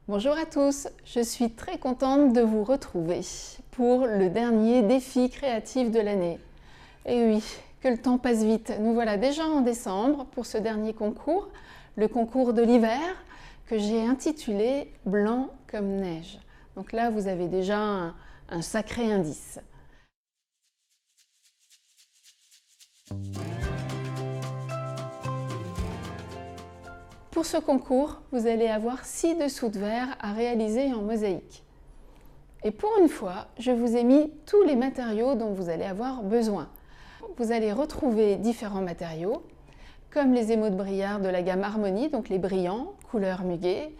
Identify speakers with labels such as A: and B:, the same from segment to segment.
A: Bonjour à tous, je suis très contente de vous retrouver pour le dernier défi créatif de l'année. Et oui, que le temps passe vite. Nous voilà déjà en décembre pour ce dernier concours, le concours de l'hiver que j'ai intitulé « Blanc comme neige ». Donc là, vous avez déjà un sacré indice. Pour ce concours, vous allez avoir 6 dessous de verre à réaliser en mosaïque. Et pour une fois, je vous ai mis tous les matériaux dont vous allez avoir besoin. Vous allez retrouver différents matériaux, comme les émaux de Briard de la gamme Harmonie, donc les brillants, couleur muguet,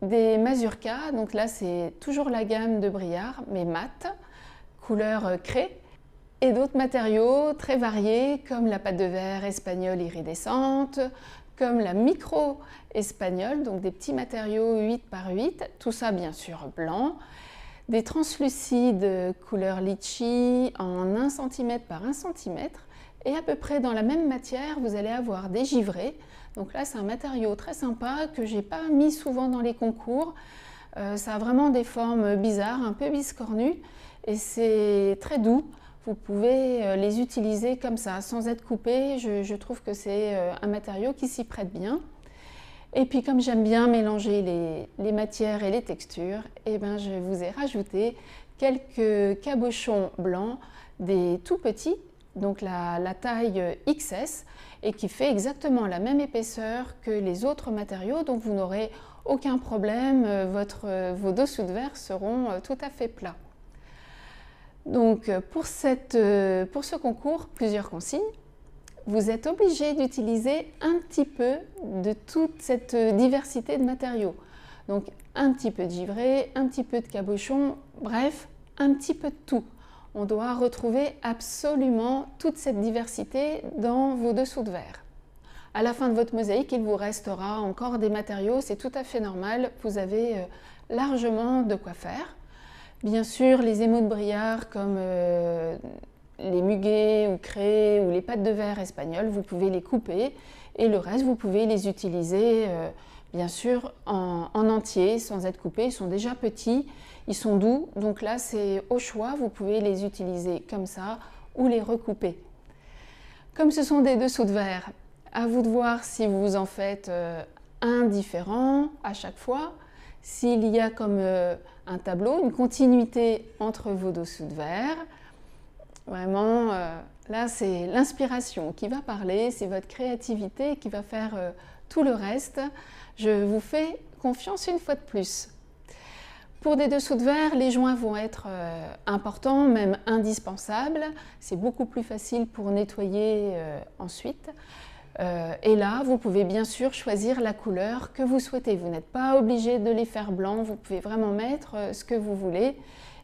A: des mazurkas, donc là c'est toujours la gamme de Briard, mais mat, couleur craie, et d'autres matériaux très variés, comme la pâte de verre espagnole iridescente, comme la micro espagnole, donc des petits matériaux 8 par 8, tout ça bien sûr blanc, des translucides couleur litchi en 1 cm par 1 cm, et à peu près dans la même matière, vous allez avoir des givrés. Donc là, c'est un matériau très sympa que j'ai pas mis souvent dans les concours. Ça a vraiment des formes bizarres, un peu biscornues, et c'est très doux. Vous pouvez les utiliser comme ça, sans être coupé. Je trouve que c'est un matériau qui s'y prête bien. Et puis comme j'aime bien mélanger les matières et les textures, eh ben, je vous ai rajouté quelques cabochons blancs, des tout petits, donc la taille XS, et qui fait exactement la même épaisseur que les autres matériaux, donc vous n'aurez aucun problème, vos dessous de verre seront tout à fait plats. Donc pour ce concours, plusieurs consignes. Vous êtes obligé d'utiliser un petit peu de toute cette diversité de matériaux. Donc un petit peu de givré, un petit peu de cabochon, bref, un petit peu de tout. On doit retrouver absolument toute cette diversité dans vos dessous de verre. À la fin de votre mosaïque, il vous restera encore des matériaux, c'est tout à fait normal, vous avez largement de quoi faire. Bien sûr, les émaux de Briard comme les muguets ou craies ou les pâtes de verre espagnoles, vous pouvez les couper et le reste, vous pouvez les utiliser bien sûr en entier sans être coupés. Ils sont déjà petits, ils sont doux, donc là c'est au choix, vous pouvez les utiliser comme ça ou les recouper. Comme ce sont des dessous de verre, à vous de voir si vous en faites un différent à chaque fois. S'il y a comme un tableau, une continuité entre vos dessous de verre, vraiment, là c'est l'inspiration qui va parler, c'est votre créativité qui va faire tout le reste. Je vous fais confiance une fois de plus. Pour des dessous de verre, les joints vont être importants, même indispensables. C'est beaucoup plus facile pour nettoyer ensuite. Et là, vous pouvez bien sûr choisir la couleur que vous souhaitez. Vous n'êtes pas obligé de les faire blancs, vous pouvez vraiment mettre ce que vous voulez.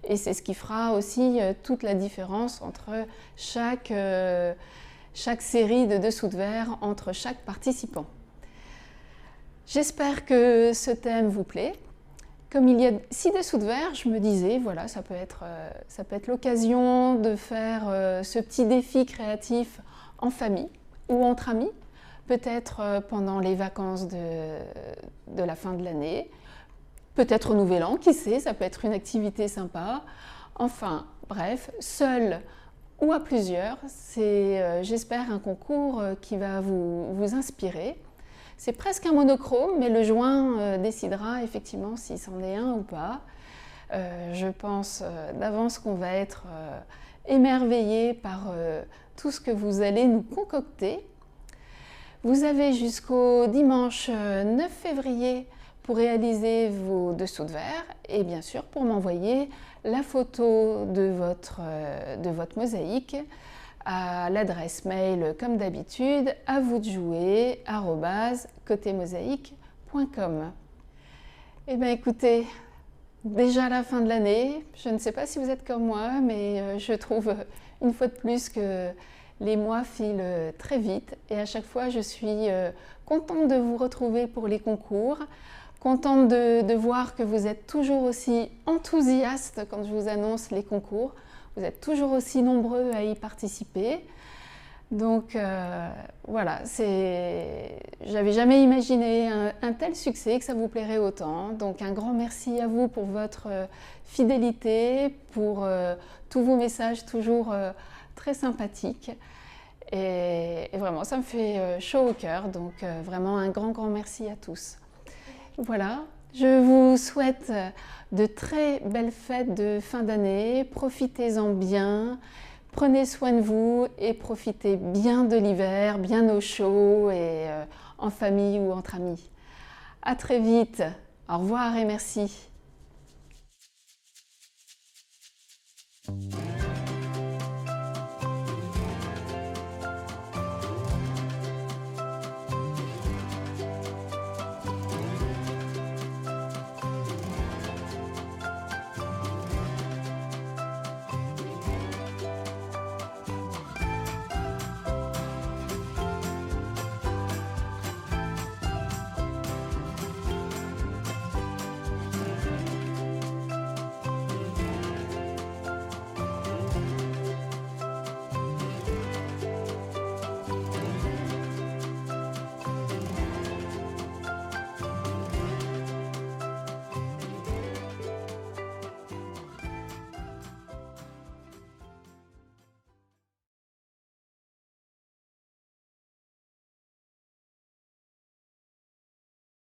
A: Et c'est ce qui fera aussi toute la différence entre chaque série de dessous de verre, entre chaque participant. J'espère que ce thème vous plaît. Comme il y a 6 dessous de verre, je me disais, voilà, ça peut être l'occasion de faire ce petit défi créatif en famille ou entre amis, peut-être pendant les vacances de la fin de l'année, peut-être au Nouvel An, qui sait, ça peut être une activité sympa. Enfin, bref, seul ou à plusieurs, c'est, j'espère, un concours qui va vous inspirer. C'est presque un monochrome, mais le joint décidera effectivement si c'en est un ou pas. Je pense d'avance qu'on va être émerveillé par tout ce que vous allez nous concocter. Vous avez jusqu'au dimanche 9 février pour réaliser vos dessous de verre et bien sûr pour m'envoyer la photo de votre mosaïque à l'adresse mail comme d'habitude, à vous de jouer @cotemosaïque.com. Eh bien écoutez, déjà la fin de l'année, je ne sais pas si vous êtes comme moi, mais je trouve une fois de plus que les mois filent très vite et à chaque fois je suis contente de vous retrouver pour les concours, contente de voir que vous êtes toujours aussi enthousiastes quand je vous annonce les concours. Vous êtes toujours aussi nombreux à y participer. Donc voilà, j'avais jamais imaginé un tel succès, que ça vous plairait autant. Donc un grand merci à vous pour votre fidélité, pour tous vos messages toujours très sympathiques. Et vraiment, ça me fait chaud au cœur. Donc vraiment un grand merci à tous. Voilà, je vous souhaite de très belles fêtes de fin d'année. Profitez-en bien. Prenez soin de vous et profitez bien de l'hiver, bien au chaud et en famille ou entre amis. À très vite. Au revoir et merci.